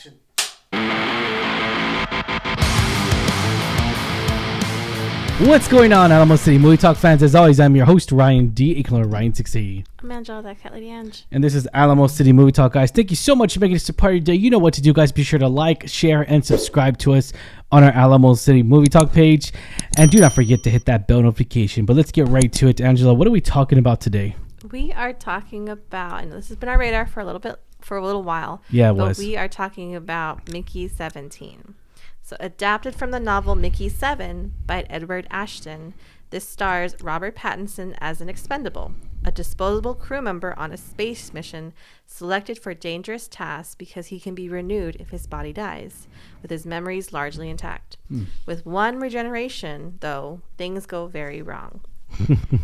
Action. What's going on, Alamo City Movie Talk fans? As always, I'm your host, Ryan D. aka Ryan 60. I'm Angela, that cat lady Ange. And this is Alamo City Movie Talk, guys. Thank you so much for making this a part of your day. You know what to do, guys. Be sure to like, share, and subscribe to us on our Alamo City Movie Talk page. And do not forget to hit that bell notification. But let's get right to it. Angela, what are we talking about today? We are talking about, and this has been our radar for a little while. Yeah, it but was. We are talking about Mickey 17. So, adapted from the novel Mickey 7 by Edward Ashton, this stars Robert Pattinson as an expendable, a disposable crew member on a space mission selected for dangerous tasks because he can be renewed if his body dies, with his memories largely intact. With one regeneration, though, things go very wrong.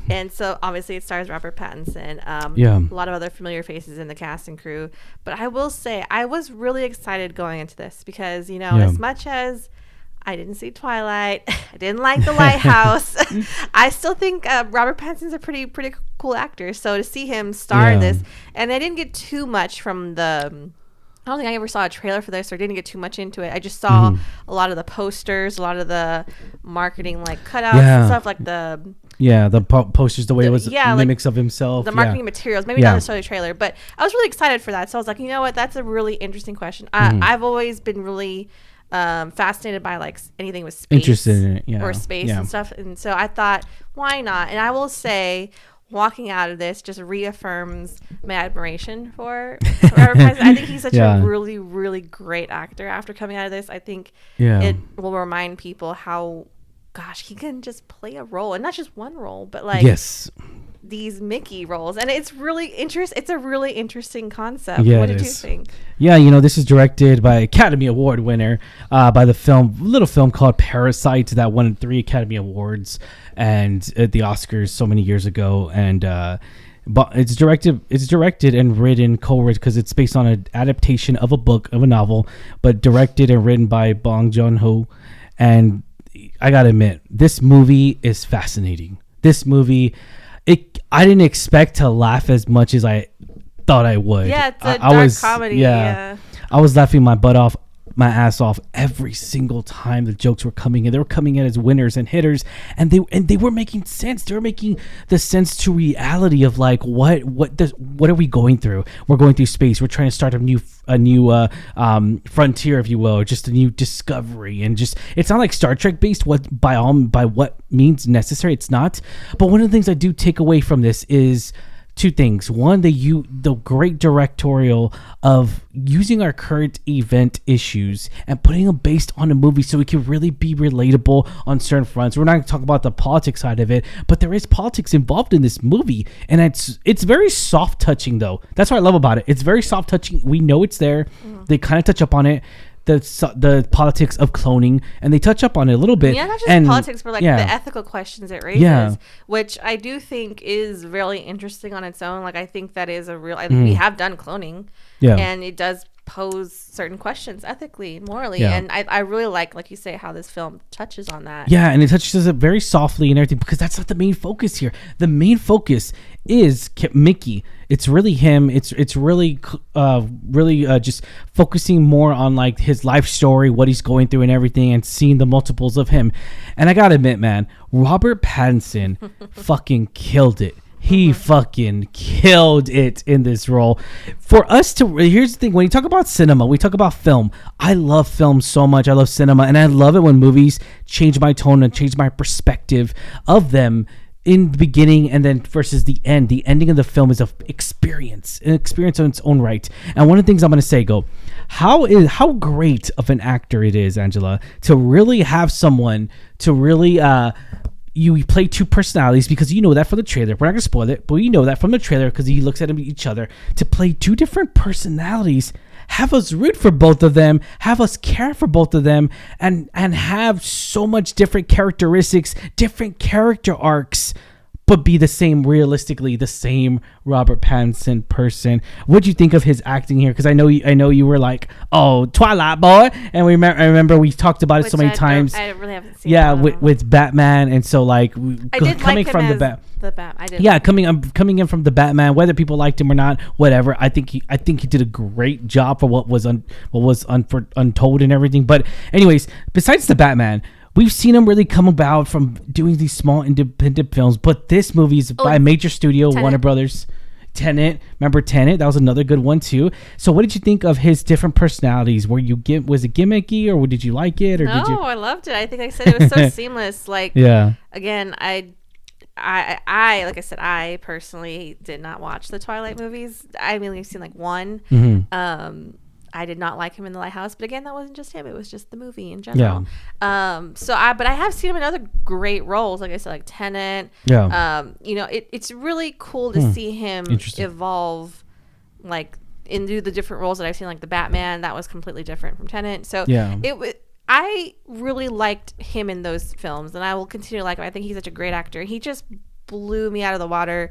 And so obviously it stars Robert Pattinson, a lot of other familiar faces in the cast and crew, but I will say I was really excited going into this because, you know, as much as I didn't see Twilight, I didn't like The Lighthouse, I still think Robert Pattinson's a pretty cool actor. So to see him star in this, and I didn't get too much from I don't think I ever saw a trailer for this or didn't get too much into it. I just saw a lot of the posters, a lot of the marketing like cutouts and stuff, like the posters, the way it was mimics of himself, the marketing materials, maybe not necessarily a trailer, but I was really excited for that. So I was like, you know what, that's a really interesting question. I've always been really fascinated by like anything with space, interested in it, or space and stuff, and so I thought, why not? And I will say, walking out of this just reaffirms my admiration for Robert Pattinson. I think he's such a really, really great actor. After coming out of this, I think it will remind people how, gosh, he can just play a role, and not just one role, but like these Mickey roles, and it's really It's a really interesting concept. What did you think? Yeah, you know, this is directed by Academy Award winner by the little film called Parasite that won 3 Academy Awards and at the Oscars so many years ago, and but it's directed and written, co-written, because it's based on an adaptation of a novel, but directed and written by joon-ho. And I gotta admit, this movie is fascinating. This movie, I didn't expect to laugh as much as I thought I would. Yeah, it's a dark comedy. Yeah, I was laughing my ass off every single time the jokes were coming in. They were coming in as winners and hitters, and they were making sense. They were making the sense to reality of like what are we going through? We're going through space. We're trying to start a new frontier, if you will, or just a new discovery. And just, it's not like Star Trek based by what means necessary. It's not. But one of the things I do take away from this is 2 things. One, the great directorial of using our current event issues and putting them based on a movie so it can really be relatable on certain fronts. We're not going to talk about the politics side of it, but there is politics involved in this movie, and it's very soft touching though. That's what I love about it. It's very soft touching. We know it's there. They kind of touch up on it. The politics of cloning, and they touch up on it a little bit. Yeah, not just politics, but like the ethical questions it raises, which I do think is really interesting on its own. Like, I think that is a real. We have done cloning, and it does pose certain questions ethically, morally, and I really like you say, how this film touches on that. Yeah, and it touches it very softly and everything, because that's not the main focus here. The main focus is Mickey. It's really him. It's really just focusing more on like his life story, what he's going through and everything, and seeing the multiples of him. And I gotta admit, man, Robert Pattinson fucking killed it. He fucking killed it in this role. For us to, here's the thing, when you talk about cinema, we talk about film. I love film so much. I love cinema, and I love it when movies change my tone and change my perspective of them in the beginning and then versus the end. The ending of the film is an experience on its own right. And one of the things I'm going to say, how great of an actor it is, Angela, to really have someone to really, you play 2 personalities, because you know that from the trailer. We're not going to spoil it, but you know that from the trailer because he looks at each other. To play 2 different personalities, have us root for both of them, have us care for both of them, and have so much different characteristics, different character arcs, but be the same, realistically, the same Robert Pattinson person. What'd you think of his acting here? Because I know you were like, oh, Twilight boy, and I remember we talked about it so many times. I really haven't seen. Yeah, with Batman, and so like I did coming like him from as the Batman. I did. Yeah, coming in from the Batman, whether people liked him or not, whatever. I think he did a great job for what was untold and everything. But anyways, besides the Batman, we've seen him really come about from doing these small independent films, but this movie is by a major studio, Tenet. Warner Brothers. Tenet, remember Tenet? That was another good one too. So, what did you think of his different personalities? Was it gimmicky, or did you like it? Or I loved it. I think I said it was so seamless. Like, again, I like I said, I personally did not watch the Twilight movies. I mean, I've seen like one. Mm-hmm. I did not like him in The Lighthouse, but again, that wasn't just him; it was just the movie in general. Yeah. But I have seen him in other great roles, like I said, like Tenet. Yeah. It's really cool to see him evolve, like into the different roles that I've seen, like the Batman. That was completely different from Tenet. So I really liked him in those films, and I will continue to like him. I think he's such a great actor. He just blew me out of the water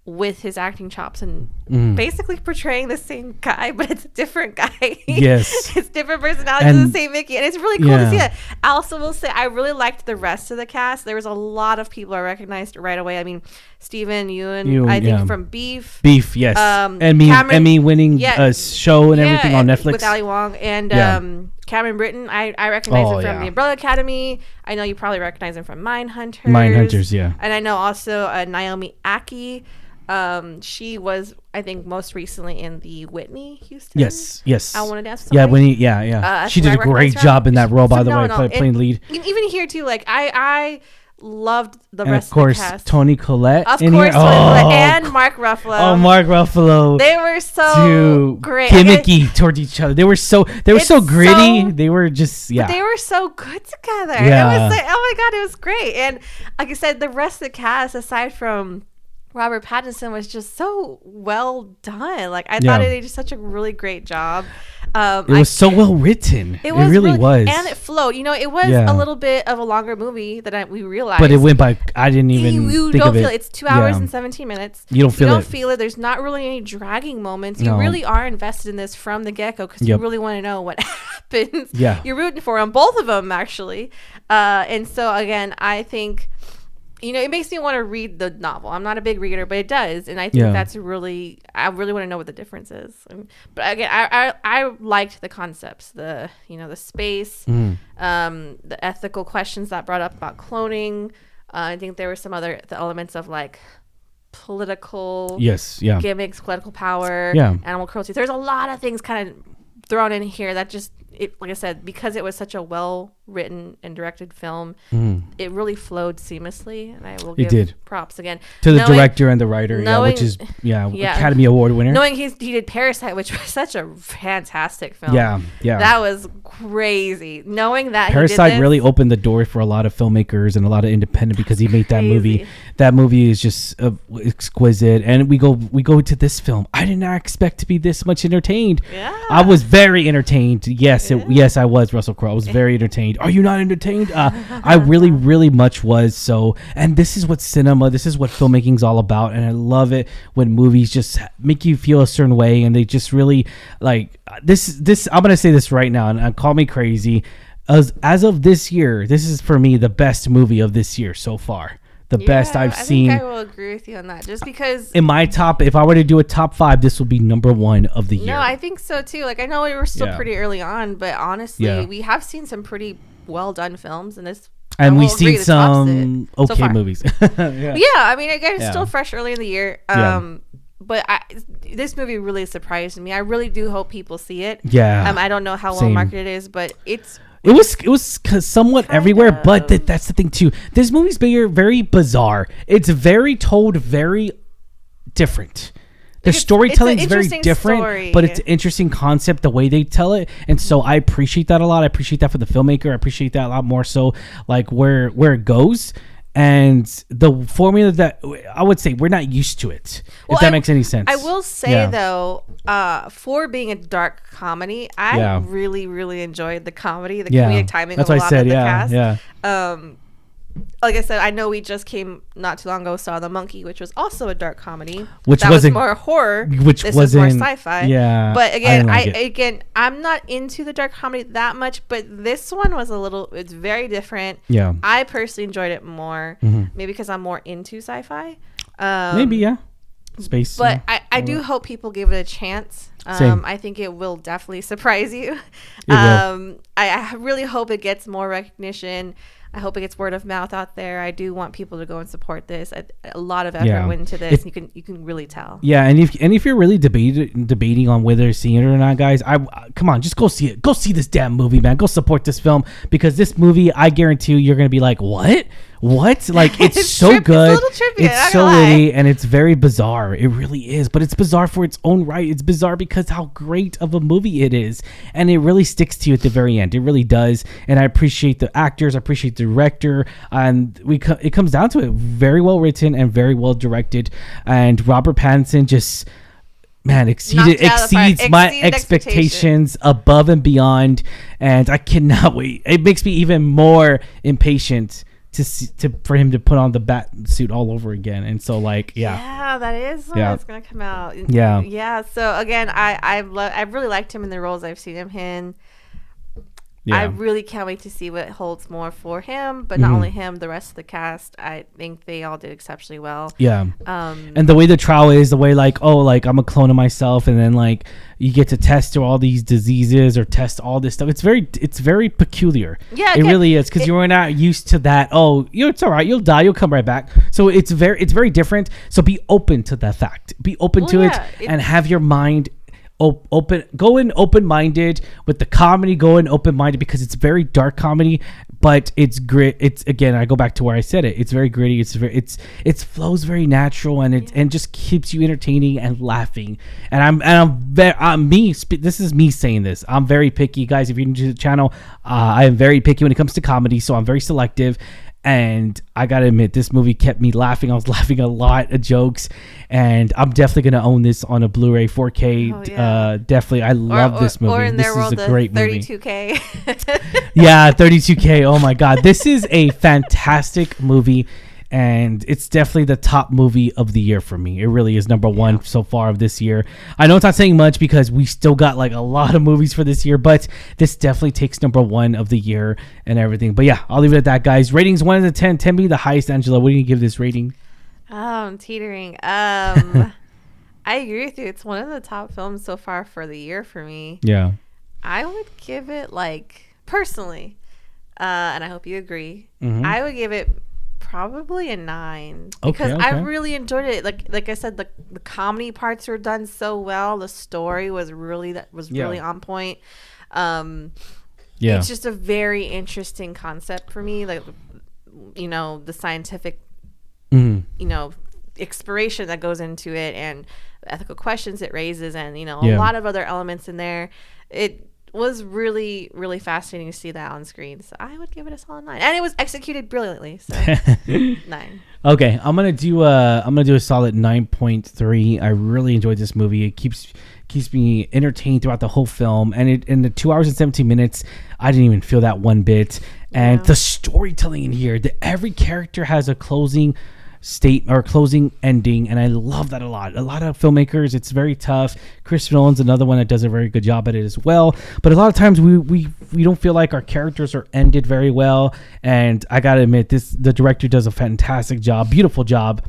with his acting chops and basically portraying the same guy, but it's a different guy. Yes. It's different personalities of the same Mickey. And it's really cool to see that. I also will say I really liked the rest of the cast. There was a lot of people I recognized right away. I mean, Stephen Yeun, I think from Beef. Beef, yes. Emmy winning show and everything on Netflix. With Ali Wong. And Cameron Britton, I recognize him from The Umbrella Academy. I know you probably recognize him from Mindhunters. Yeah. And I know also Naomi Aki. She was, I think, most recently in the Whitney Houston. Yes. I Want to Dance. Yeah, Whitney. She did a great job in that role, by the way, playing lead. Even here too, like I loved the and rest of course, of the cast. Toni Collette. Of course, Toni Collette and Mark Ruffalo. Oh, Mark Ruffalo. They were so great. Gimmicky towards each other. They were so gritty. They were just But they were so good together. Yeah. It was like, oh my God, it was great. And like I said, the rest of the cast, aside from Robert Pattinson, was just so well done. Like I thought they did such a really great job. It was so well written. It really was, and it flowed. It was a little bit of a longer movie than we realized. But it went by. I didn't even you think don't of feel it. It's 2 hours and 17 minutes. You don't feel it. There's not really any dragging moments. You really are invested in this from the get go because you really want to know what happens. Yeah, you're rooting for them, both of them actually. And so again, I think. It makes me want to read the novel. I'm not a big reader, but it does, and I think that's really. I really want to know what the difference is. But again, I liked the concepts, the space, the ethical questions that brought up about cloning. I think there were some other elements of like political gimmicks, political power, animal cruelty. There's a lot of things kind of thrown in here that just. Like I said, because it was such a well-written and directed film, it really flowed seamlessly, and I will give props again to the director and the writer, which is Academy Award winner. Knowing he did Parasite, which was such a fantastic film. Yeah, that was crazy. Knowing that Parasite really opened the door for a lot of filmmakers and a lot of independent because he made that movie. That movie is just exquisite, and we go to this film. I did not expect to be this much entertained. Yeah, I was very entertained. Yes, I was, Russell Crowe. I was very entertained. Are you not entertained? I really, really much was. So, and this is what this is what filmmaking's all about. And I love it when movies just make you feel a certain way. And they just really like this. I'm going to say this right now and call me crazy. As of this year, this is for me the best movie of this year so far. The best I've seen. I think I will agree with you on that. Just because in my top, if I were to do a top 5, this will be number 1 of the year. No, I think so too. Like I know we were still pretty early on, but honestly, we have seen some pretty well done films in this. And we've seen some okay movies. I mean, again, it's still fresh early in the year. But this movie really surprised me. I really do hope people see it. Yeah. I don't know how well marketed it is, but It was somewhat everywhere, but that's the thing too. This movie's very bizarre. It's very different. The storytelling is very different, but it's an interesting concept, the way they tell it. And so I appreciate that a lot. I appreciate that for the filmmaker. I appreciate that a lot more so like where it goes. And the formula that I would say we're not used to it, if that makes any sense. I will say though, for being a dark comedy, I really, really enjoyed the comedy, the comedic timing of a lot of the cast. like I said, I know we just came not too long ago, saw The Monkey, which was also a dark comedy. Which that wasn't was more horror. Which this wasn't was more sci-fi. Yeah. But again, I'm not into the dark comedy that much, but this one was it's very different. Yeah. I personally enjoyed it more. Maybe because I'm more into sci-fi. Maybe, yeah. Space. But I do hope people give it a chance. I think it will definitely surprise you. I really hope it gets more recognition. I hope it gets word of mouth out there. I do want people to go and support this. A lot of effort went into this. You can really tell. Yeah, and if you're really debating on whether to see it or not, guys, come on, just go see it. Go see this damn movie, man. Go support this film, because this movie, I guarantee you're gonna be like, what? Like, it's so good. It's a little trippy. It's so witty, and it's very bizarre. It really is, but it's bizarre for its own right. It's bizarre because how great of a movie it is, and it really sticks to you at the very end. It really does, and I appreciate the actors. I appreciate the director, and it comes down to it. Very well written and very well directed, and Robert Pattinson just, man, exceeds my expectations above and beyond, and I cannot wait. It makes me even more impatient for him to put on the bat suit all over again. And so, like, that is when it's gonna come out. So again, I really liked him in the roles I've seen him in. I really can't wait to see what holds more for him, but not only him, the rest of the cast. I think they all did exceptionally well. And the way the trial is, the way I'm a clone of myself, and then like you get to test all these diseases or test all this stuff. It's very peculiar. It really is, because you're not used to that. It's all right, you'll die, you'll come right back. So it's very different. So be open to that fact. Be open to it, and have your mind go in open-minded with the comedy. Go in open-minded, because it's very dark comedy, but it's grit. It's, again, I go back to where I said it. It's very gritty. It flows very natural, and and just keeps you entertaining and laughing. And this is me saying this. I'm very picky, guys. If you're new to the channel, I am very picky when it comes to comedy, so I'm very selective. And I gotta admit, this movie kept me laughing. I was laughing a lot of jokes, and I'm definitely gonna own this on a Blu-ray 4K. Definitely, I love this movie. Or in their world, is a great 32K. movie. Yeah, 32K. Oh my God, this is a fantastic movie, and it's definitely the top movie of the year for me. It really is number one so far of this year. I know it's not saying much, because we still got like a lot of movies for this year, but this definitely takes number one of the year and everything. But yeah, I'll leave it at that, guys. Ratings 1 to 10. 10 being the highest. Angela, what do you give this rating? I'm teetering. I agree with you. It's one of the top films so far for the year for me. Yeah. I would give it, like, personally, and I hope you agree, I would give it probably a 9, because I really enjoyed it. Like I said, the comedy parts were done so well. The story was really on point. It's just a very interesting concept for me. Like, the scientific, exploration that goes into it, and the ethical questions it raises, and a lot of other elements in there. It was really, really fascinating to see that on screen. So I would give it a solid 9, and it was executed brilliantly. So 9. Okay, I'm gonna do a solid 9.3. I really enjoyed this movie. It keeps me entertained throughout the whole film, and in the 2 hours and 17 minutes, I didn't even feel that one bit. And the storytelling in here, every character has a closing closing ending, and I love that a lot. A lot of filmmakers, it's very tough. Chris Nolan's another one that does a very good job at it as well, but a lot of times we don't feel like our characters are ended very well, and I gotta admit, the director does a fantastic job, beautiful job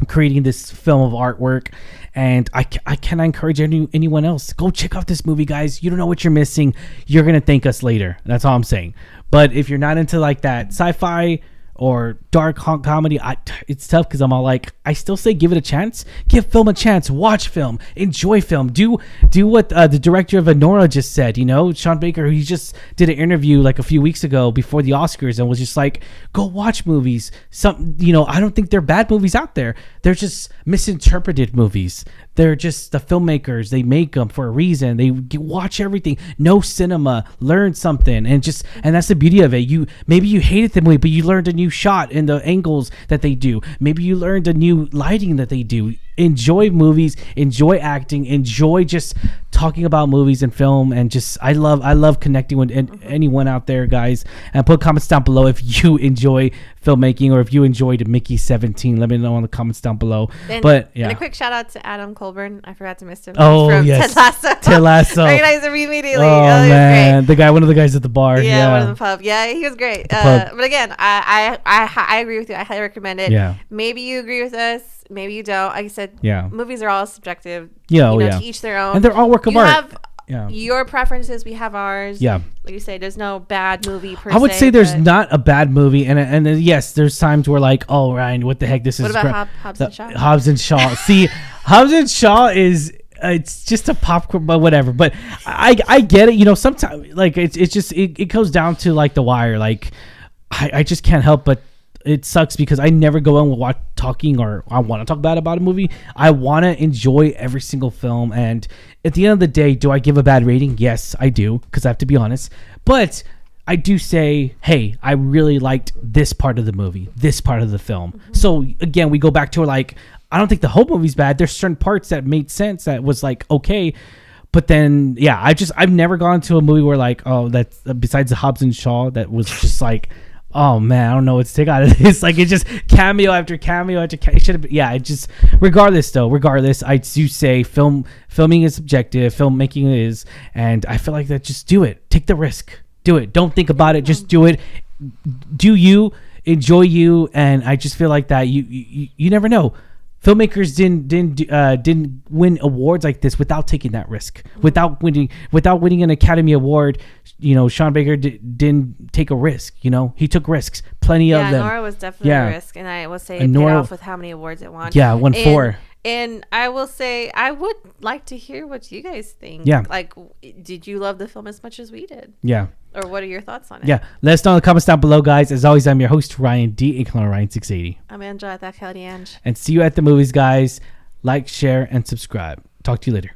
creating this film of artwork. And I cannot encourage anyone else, go check out this movie, guys. You don't know what you're missing. You're gonna thank us later. That's all I'm saying. But if you're not into like that sci-fi or dark comedy, it's tough, because I'm all like, I still say give it a chance. Give film a chance. Watch film. Enjoy film. Do what the director of Anora just said. Sean Baker, he just did an interview like a few weeks ago before the Oscars, and was just like, go watch movies. I don't think they're bad movies out there. They're just misinterpreted movies. They're just the filmmakers. They make them for a reason. They watch everything. No cinema. Learn something, and that's the beauty of it. Maybe you hated the movie, but you learned a new shot in the angles that they do. Maybe you learned a new lighting that they do. Enjoy movies. Enjoy acting. Enjoy just talking about movies and film, and just I love connecting with anyone out there, guys. And put comments down below if you enjoy filmmaking or if you enjoyed Mickey 17. Let me know in the comments down below. And a quick shout out to Adam Colburn. I forgot to mention him. Oh, yes. Ted Lasso. Recognized him immediately. Oh, man. One of the guys at the bar. Yeah, one of the pub. Yeah, he was great. But again, I agree with you. I highly recommend it. Yeah. Maybe you agree with us. Maybe you don't. Like I said, movies are all subjective. To each their own. And they're all work of art. Your preferences, we have ours. Yeah. Like you say, there's no bad movie per se. I would say there's not a bad movie, and yes, there's times where like, oh, Ryan, what the heck, this is. What about Hobbs and Shaw? Hobbs and Shaw. See, Hobbs and Shaw is it's just a popcorn, but whatever. But I get it. Sometimes like it's just it goes down to like The Wire. Like I just can't help but. It sucks because I never go in talking or I want to talk bad about a movie. I want to enjoy every single film. And at the end of the day, do I give a bad rating? Yes, I do, because I have to be honest. But I do say, hey, I really liked this part of the movie, this part of the film. Mm-hmm. So again, we go back to like, I don't think the whole movie's bad. There's certain parts that made sense that was like, okay. But then, I've never gone to a movie where like, oh, that's besides the Hobbs and Shaw, that was just like, oh man, I don't know what to take out of this. Like, it's just cameo after cameo after cameo. It should have been, it just, regardless, I do say filming is subjective, filmmaking is, and I feel like that, just do it. Take the risk. Do it. Don't think about it. Just do it. Do you, enjoy you, and I just feel like that you never know. Filmmakers didn't win awards like this without taking that risk, without winning an Academy Award. Sean Baker didn't take a risk. He took risks, plenty of them. Nora was definitely a risk, and I will say it paid off with how many awards it won. Yeah, won 4. And I will say, I would like to hear what you guys think. Yeah. Like, did you love the film as much as we did? Yeah. Or what are your thoughts on it? Yeah. Let us know in the comments down below, guys. As always, I'm your host, Ryan D. And Ryan680. I'm Angela at that Ange. And see you at the movies, guys. Like, share, and subscribe. Talk to you later.